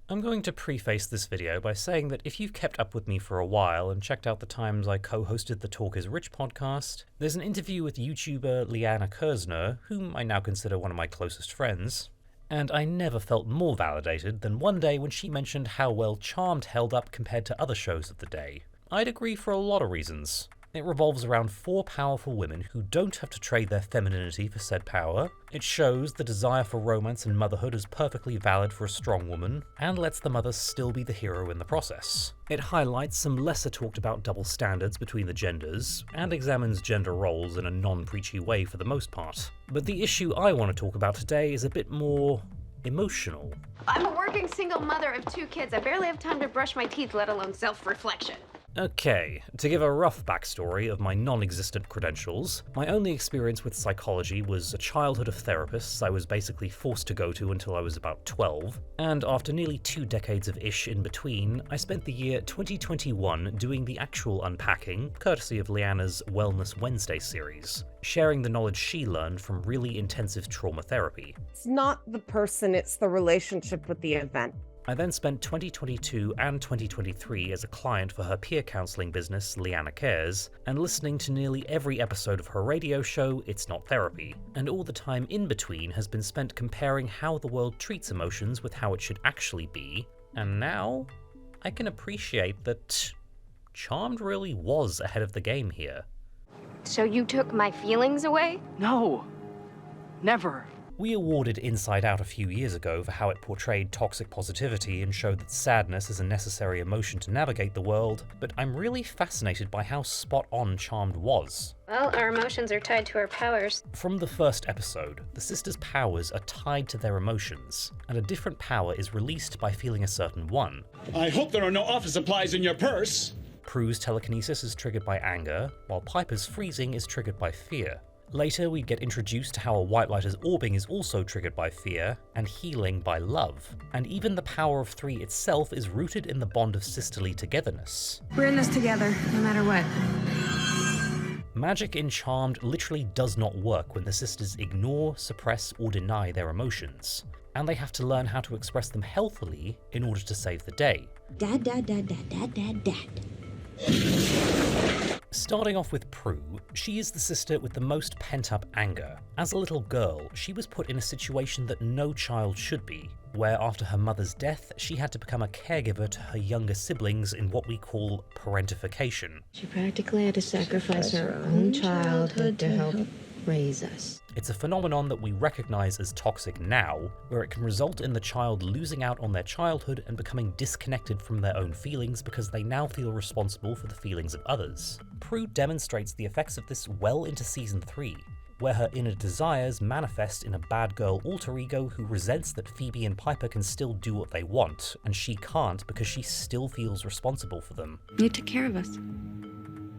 I'm going to preface this video by saying that if you've kept up with me for a while and checked out the times I co-hosted the Talk is Rich podcast, there's an interview with YouTuber Liana Kersner, whom I now consider one of my closest friends, and I never felt more validated than one day when she mentioned how well Charmed held up compared to other shows of the day. I'd agree for a lot of reasons. It revolves around 4 powerful women who don't have to trade their femininity for said power. It shows the desire for romance and motherhood is perfectly valid for a strong woman, and lets the mother still be the hero in the process. It highlights some lesser talked about double standards between the genders, and examines gender roles in a non-preachy way for the most part. But the issue I want to talk about today is a bit more emotional. I'm a working single mother of 2 kids. I barely have time to brush my teeth, let alone self-reflection. Okay, to give a rough backstory of my non-existent credentials, my only experience with psychology was a childhood of therapists I was basically forced to go to until I was about 12, and after nearly 2 decades of ish in between, I spent the year 2021 doing the actual unpacking, courtesy of Liana's Wellness Wednesday series, sharing the knowledge she learned from really intensive trauma therapy. It's not the person, it's the relationship with the event. I then spent 2022 and 2023 as a client for her peer counselling business, Liana Cares, and listening to nearly every episode of her radio show, It's Not Therapy. And all the time in between has been spent comparing how the world treats emotions with how it should actually be, and now I can appreciate that Charmed really was ahead of the game here. So you took my feelings away? No, never. We awarded Inside Out a few years ago for how it portrayed toxic positivity and showed that sadness is a necessary emotion to navigate the world, but I'm really fascinated by how spot on Charmed was. Well, our emotions are tied to our powers. From the first episode, the sisters' powers are tied to their emotions, and a different power is released by feeling a certain one. I hope there are no office supplies in your purse! Prue's telekinesis is triggered by anger, while Piper's freezing is triggered by fear. Later, we get introduced to how a white lighter's orbing is also triggered by fear, and healing by love. And even the power of 3 itself is rooted in the bond of sisterly togetherness. We're in this together, no matter what. Magic in Charmed literally does not work when the sisters ignore, suppress, or deny their emotions, and they have to learn how to express them healthily in order to save the day. Dad, dad, dad, dad, dad, dad, dad. Starting off with Prue, she is the sister with the most pent-up anger. As a little girl, she was put in a situation that no child should be, where after her mother's death, she had to become a caregiver to her younger siblings in what we call parentification. She practically had to sacrifice her own childhood to help raise us. It's a phenomenon that we recognize as toxic now, where it can result in the child losing out on their childhood and becoming disconnected from their own feelings because they now feel responsible for the feelings of others. Prue demonstrates the effects of this well into season 3, where her inner desires manifest in a bad girl alter ego who resents that Phoebe and Piper can still do what they want, and she can't because she still feels responsible for them. You took care of us.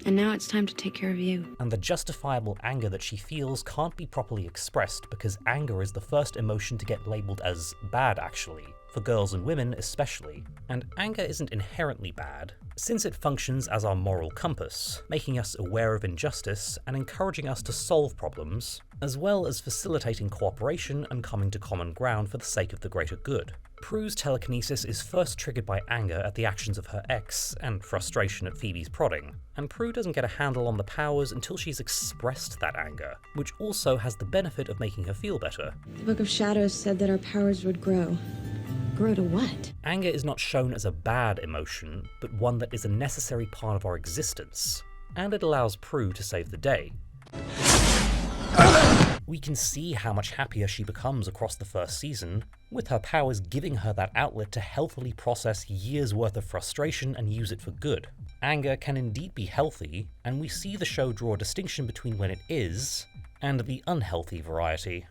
And now it's time to take care of you. And the justifiable anger that she feels can't be properly expressed because anger is the first emotion to get labeled as bad, actually, for girls and women especially. And anger isn't inherently bad, since it functions as our moral compass, making us aware of injustice and encouraging us to solve problems, as well as facilitating cooperation and coming to common ground for the sake of the greater good. Prue's telekinesis is first triggered by anger at the actions of her ex, and frustration at Phoebe's prodding, and Prue doesn't get a handle on the powers until she's expressed that anger, which also has the benefit of making her feel better. The Book of Shadows said that our powers would grow. Grow to what? Anger is not shown as a bad emotion, but one that is a necessary part of our existence, and it allows Prue to save the day. We can see how much happier she becomes across the first season, with her powers giving her that outlet to healthily process years' worth of frustration and use it for good. Anger can indeed be healthy, and we see the show draw a distinction between when it is and the unhealthy variety.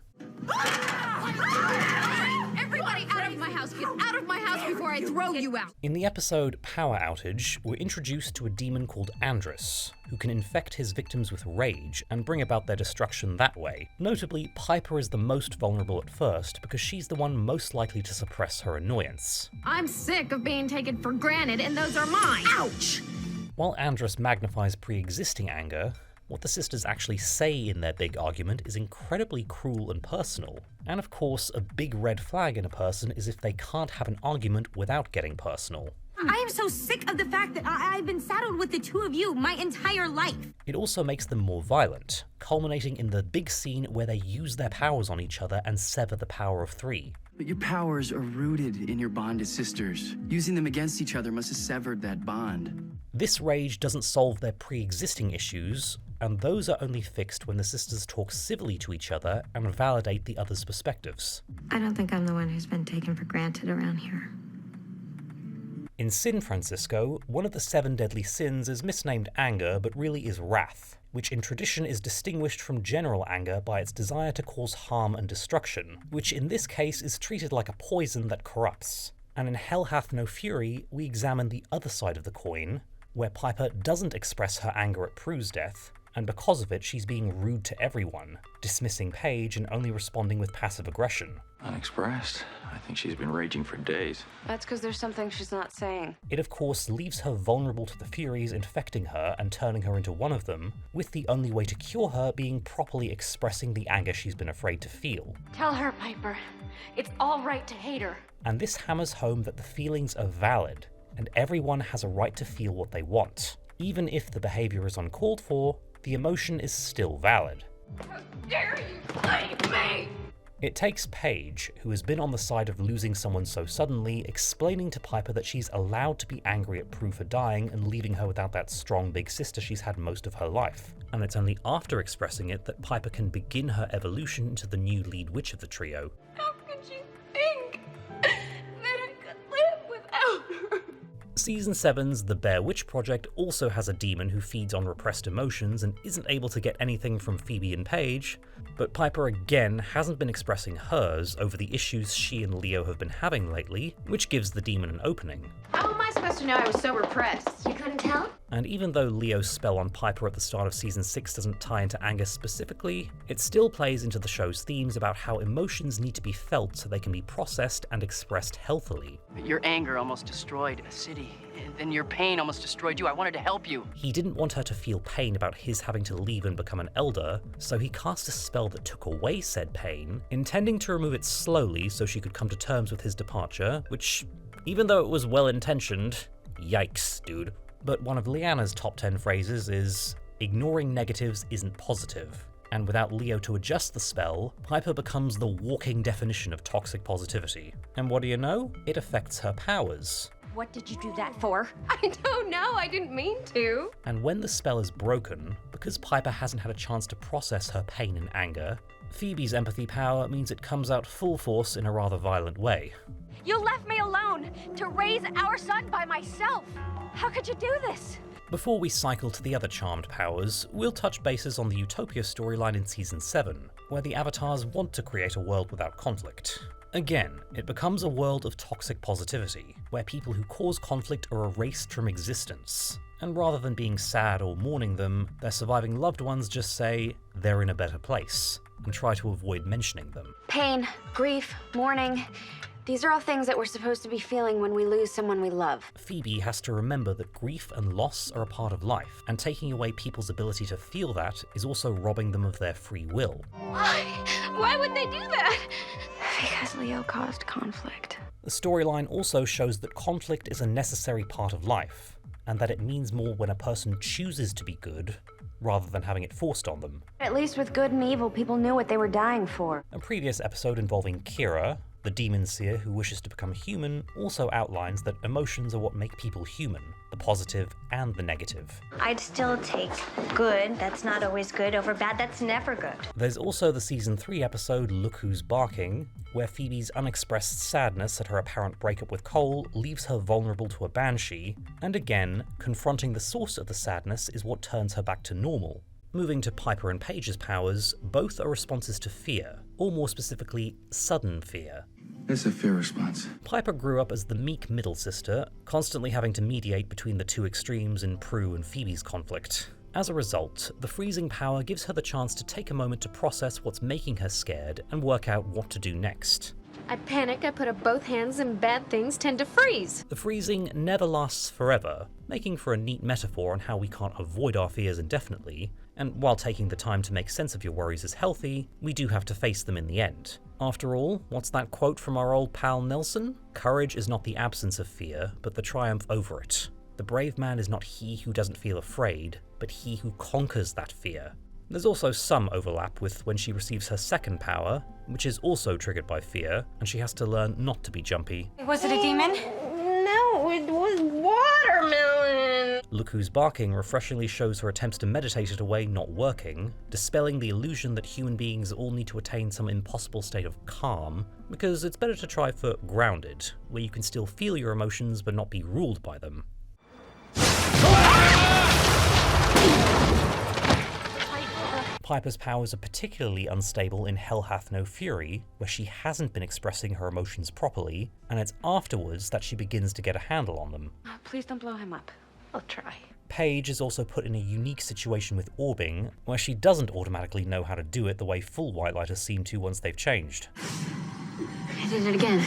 Everybody out of my house! Get out of my house before I throw you out! In the episode Power Outage, we're introduced to a demon called Andrus, who can infect his victims with rage and bring about their destruction that way. Notably, Piper is the most vulnerable at first because she's the one most likely to suppress her annoyance. I'm sick of being taken for granted, and those are mine! Ouch! While Andrus magnifies pre-existing anger, What the sisters actually say in their big argument is incredibly cruel and personal. And of course, a big red flag in a person is if they can't have an argument without getting personal. I am so sick of the fact that I've been saddled with the two of you my entire life. It also makes them more violent, culminating in the big scene where they use their powers on each other and sever the power of three. But your powers are rooted in your bond as sisters. Using them against each other must have severed that bond. This rage doesn't solve their pre-existing issues, and those are only fixed when the sisters talk civilly to each other and validate the other's perspectives. I don't think I'm the one who's been taken for granted around here. In Sin Francisco, one of the 7 deadly sins is misnamed anger, but really is wrath, which in tradition is distinguished from general anger by its desire to cause harm and destruction, which in this case is treated like a poison that corrupts. And in Hell Hath No Fury, we examine the other side of the coin, where Piper doesn't express her anger at Prue's death, and because of it she's being rude to everyone, dismissing Paige and only responding with passive aggression. Unexpressed? I think she's been raging for days. That's because there's something she's not saying. It of course leaves her vulnerable to the Furies infecting her and turning her into one of them, with the only way to cure her being properly expressing the anger she's been afraid to feel. Tell her, Piper. It's all right to hate her. And this hammers home that the feelings are valid, and everyone has a right to feel what they want. Even if the behavior is uncalled for, the emotion is still valid. How dare you leave me? It takes Paige, who has been on the side of losing someone so suddenly, explaining to Piper that she's allowed to be angry at Prue for dying and leaving her without that strong big sister she's had most of her life. And it's only after expressing it that Piper can begin her evolution into the new lead witch of the trio. How could you think that I could live without her? Season 7's The Bear Witch Project also has a demon who feeds on repressed emotions and isn't able to get anything from Phoebe and Paige, but Piper again hasn't been expressing hers over the issues she and Leo have been having lately, which gives the demon an opening. How am I supposed to know I was so repressed? You couldn't tell? And even though Leo's spell on Piper at the start of Season 6 doesn't tie into anger specifically, it still plays into the show's themes about how emotions need to be felt so they can be processed and expressed healthily. Your anger almost destroyed a city, and then your pain almost destroyed you. I wanted to help you. He didn't want her to feel pain about his having to leave and become an elder, so he cast a spell that took away said pain, intending to remove it slowly so she could come to terms with his departure, which, even though it was well-intentioned, yikes, dude. But one of Leanna's top 10 phrases is, ignoring negatives isn't positive. And without Leo to adjust the spell, Piper becomes the walking definition of toxic positivity. And what do you know? It affects her powers. What did you do that for? I don't know. I didn't mean to. And when the spell is broken, because Piper hasn't had a chance to process her pain and anger, Phoebe's empathy power means it comes out full force in a rather violent way. You left me alone to raise our son by myself. How could you do this? Before we cycle to the other charmed powers, we'll touch bases on the Utopia storyline in Season 7, where the Avatars want to create a world without conflict. Again, it becomes a world of toxic positivity, where people who cause conflict are erased from existence. And rather than being sad or mourning them, their surviving loved ones just say they're in a better place, and try to avoid mentioning them. Pain, grief, mourning. These are all things that we're supposed to be feeling when we lose someone we love. Phoebe has to remember that grief and loss are a part of life, and taking away people's ability to feel that is also robbing them of their free will. Why? Why would they do that? Because Leo caused conflict. The storyline also shows that conflict is a necessary part of life, and that it means more when a person chooses to be good, rather than having it forced on them. At least with good and evil, people knew what they were dying for. A previous episode involving Kira, the demon seer who wishes to become human, also outlines that emotions are what make people human, the positive and the negative. I'd still take good, that's not always good, over bad, that's never good. There's also the Season 3 episode Look Who's Barking, where Phoebe's unexpressed sadness at her apparent breakup with Cole leaves her vulnerable to a banshee, and again, confronting the source of the sadness is what turns her back to normal. Moving to Piper and Paige's powers, both are responses to fear, or more specifically, sudden fear. It's a fear response. Piper grew up as the meek middle sister, constantly having to mediate between the two extremes in Prue and Phoebe's conflict. As a result, the freezing power gives her the chance to take a moment to process what's making her scared and work out what to do next. I panic, I put up both hands, and bad things tend to freeze. The freezing never lasts forever, making for a neat metaphor on how we can't avoid our fears indefinitely, And while taking the time to make sense of your worries is healthy, we do have to face them in the end. After all, what's that quote from our old pal Nelson? Courage is not the absence of fear, but the triumph over it. The brave man is not he who doesn't feel afraid, but he who conquers that fear. There's also some overlap with when she receives her second power, which is also triggered by fear, and she has to learn not to be jumpy. Was it a demon? No, it was watermelon. Look Who's Barking refreshingly shows her attempts to meditate it away not working, dispelling the illusion that human beings all need to attain some impossible state of calm, because it's better to try for grounded, where you can still feel your emotions but not be ruled by them. Piper's powers are particularly unstable in Hell Hath No Fury, where she hasn't been expressing her emotions properly, and it's afterwards that she begins to get a handle on them. Oh, please don't blow him up. I'll try. Paige is also put in a unique situation with orbing, where she doesn't automatically know how to do it the way full Whitelighters seem to once they've changed. I did it again.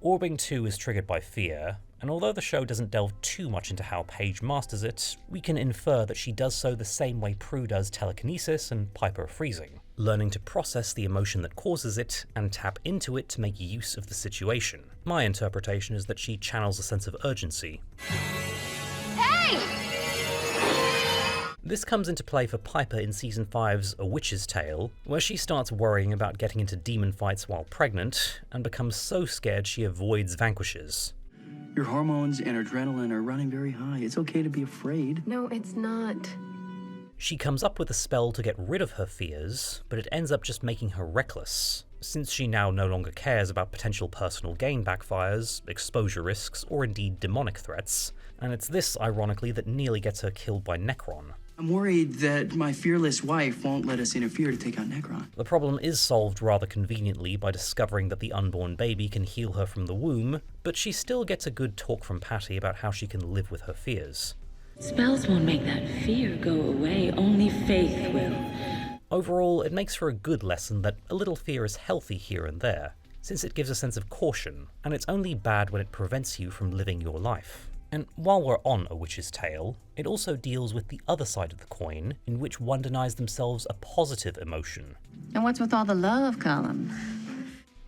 Orbing too is triggered by fear, and although the show doesn't delve too much into how Paige masters it, we can infer that she does so the same way Prue does telekinesis and Piper freezing, learning to process the emotion that causes it and tap into it to make use of the situation. My interpretation is that she channels a sense of urgency. Hey! This comes into play for Piper in Season 5's A Witch's Tale, where she starts worrying about getting into demon fights while pregnant, and becomes so scared she avoids vanquishes. Your hormones and adrenaline are running very high. It's okay to be afraid. No, it's not. She comes up with a spell to get rid of her fears, but it ends up just making her reckless, since she now no longer cares about potential personal gain backfires, exposure risks, or indeed demonic threats, and it's this, ironically, that nearly gets her killed by Necron. I'm worried that my fearless wife won't let us interfere to take out Necron. The problem is solved rather conveniently by discovering that the unborn baby can heal her from the womb, but she still gets a good talk from Patty about how she can live with her fears. Spells won't make that fear go away, only faith will. Overall, it makes for a good lesson that a little fear is healthy here and there, since it gives a sense of caution, and it's only bad when it prevents you from living your life. And while we're on A Witch's Tale, it also deals with the other side of the coin, in which one denies themselves a positive emotion. And what's with all the love column?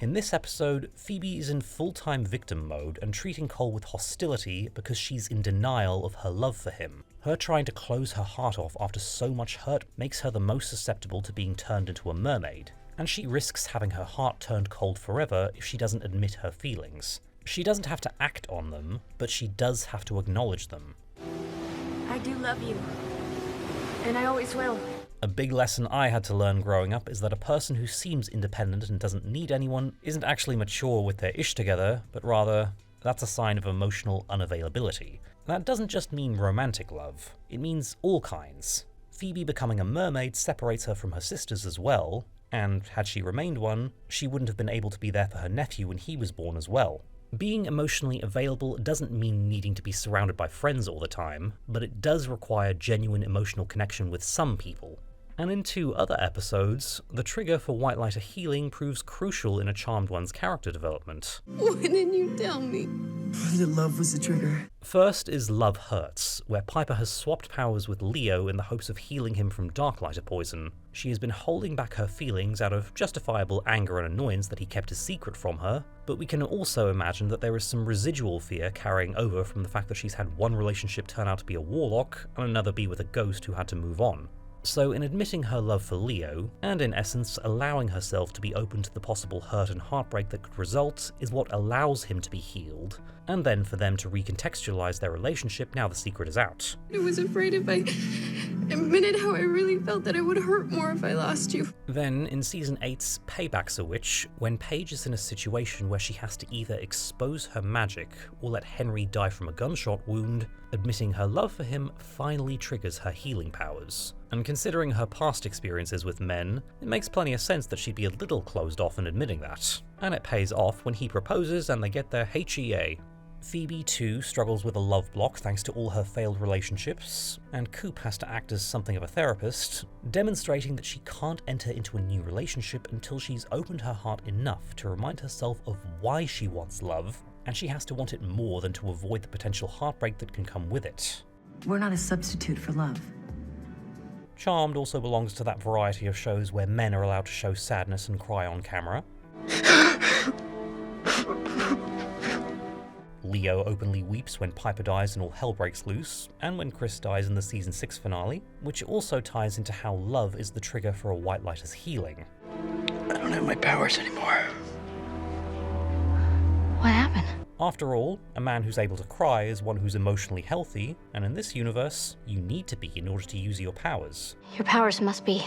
In this episode, Phoebe is in full-time victim mode and treating Cole with hostility because she's in denial of her love for him. Her trying to close her heart off after so much hurt makes her the most susceptible to being turned into a mermaid, and she risks having her heart turned cold forever if she doesn't admit her feelings. She doesn't have to act on them, but she does have to acknowledge them. I do love you. And I always will. A big lesson I had to learn growing up is that a person who seems independent and doesn't need anyone isn't actually mature with their ish together, but rather, that's a sign of emotional unavailability. That doesn't just mean romantic love, it means all kinds. Phoebe becoming a mermaid separates her from her sisters as well, and had she remained one, she wouldn't have been able to be there for her nephew when he was born as well. Being emotionally available doesn't mean needing to be surrounded by friends all the time, but it does require genuine emotional connection with some people. And in 2 other episodes, the trigger for Whitelighter healing proves crucial in a Charmed One's character development. Why didn't you tell me? The love was the trigger. First is Love Hurts, where Piper has swapped powers with Leo in the hopes of healing him from Darklighter poison. She has been holding back her feelings out of justifiable anger and annoyance that he kept a secret from her, but we can also imagine that there is some residual fear carrying over from the fact that she's had one relationship turn out to be a warlock and another be with a ghost who had to move on. So in admitting her love for Leo, and in essence allowing herself to be open to the possible hurt and heartbreak that could result, is what allows him to be healed, and then for them to recontextualize their relationship now the secret is out. I was afraid if I admitted how I really felt that it would hurt more if I lost you. Then, in Season 8's Payback's a Witch, when Paige is in a situation where she has to either expose her magic or let Henry die from a gunshot wound, admitting her love for him finally triggers her healing powers. And considering her past experiences with men, it makes plenty of sense that she'd be a little closed off in admitting that. And it pays off when he proposes and they get their HEA. Phoebe too struggles with a love block thanks to all her failed relationships, and Coop has to act as something of a therapist, demonstrating that she can't enter into a new relationship until she's opened her heart enough to remind herself of why she wants love, and she has to want it more than to avoid the potential heartbreak that can come with it. We're not a substitute for love. Charmed also belongs to that variety of shows where men are allowed to show sadness and cry on camera. Leo openly weeps when Piper dies and all hell breaks loose, and when Chris dies in the season 6 finale, which also ties into how love is the trigger for a White Lighter's healing. I don't have my powers anymore. What happened? After all, a man who's able to cry is one who's emotionally healthy, and in this universe, you need to be in order to use your powers. Your powers must be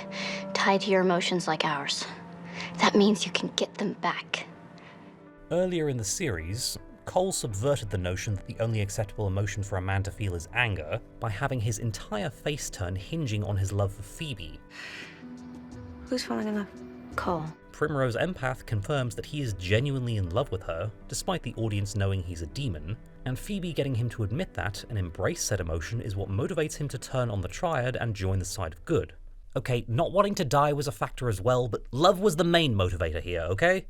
tied to your emotions like ours. That means you can get them back. Earlier in the series, Cole subverted the notion that the only acceptable emotion for a man to feel is anger by having his entire face turn hinging on his love for Phoebe. Who's falling in love? Cole. Primrose Empath confirms that he is genuinely in love with her, despite the audience knowing he's a demon, and Phoebe getting him to admit that and embrace said emotion is what motivates him to turn on the Triad and join the side of good. Okay, not wanting to die was a factor as well, but love was the main motivator here, okay?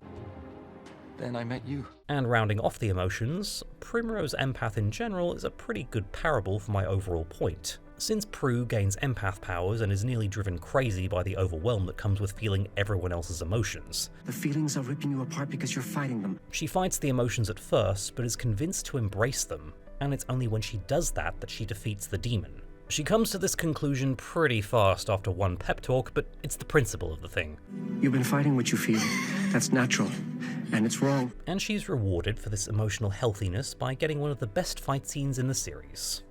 Then I met you. And rounding off the emotions, Primrose Empath in general is a pretty good parable for my overall point. Since Prue gains empath powers and is nearly driven crazy by the overwhelm that comes with feeling everyone else's emotions. The feelings are ripping you apart because you're fighting them. She fights the emotions at first, but is convinced to embrace them, and it's only when she does that that she defeats the demon. She comes to this conclusion pretty fast after one pep talk, but it's the principle of the thing. You've been fighting what you feel. That's natural. And it's wrong. And she's rewarded for this emotional healthiness by getting one of the best fight scenes in the series.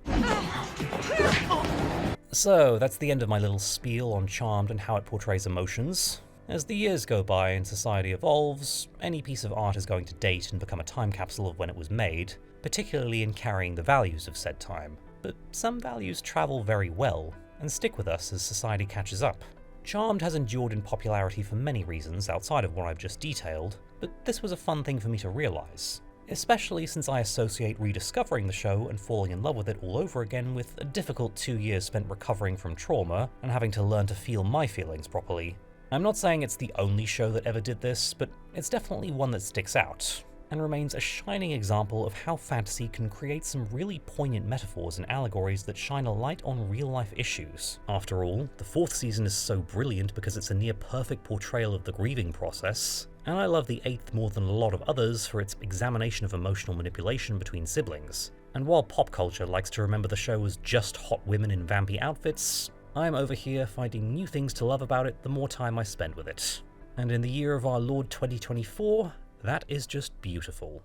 So, that's the end of my little spiel on Charmed and how it portrays emotions. As the years go by and society evolves, any piece of art is going to date and become a time capsule of when it was made, particularly in carrying the values of said time. But some values travel very well, and stick with us as society catches up. Charmed has endured in popularity for many reasons outside of what I've just detailed, but this was a fun thing for me to realise, especially since I associate rediscovering the show and falling in love with it all over again with a difficult 2 years spent recovering from trauma and having to learn to feel my feelings properly. I'm not saying it's the only show that ever did this, but it's definitely one that sticks out, and remains a shining example of how fantasy can create some really poignant metaphors and allegories that shine a light on real-life issues. After all, the 4th season is so brilliant because it's a near-perfect portrayal of the grieving process, and I love the 8th more than a lot of others for its examination of emotional manipulation between siblings. And while pop culture likes to remember the show as just hot women in vampy outfits, I'm over here finding new things to love about it the more time I spend with it. And in the year of our Lord 2024, that is just beautiful.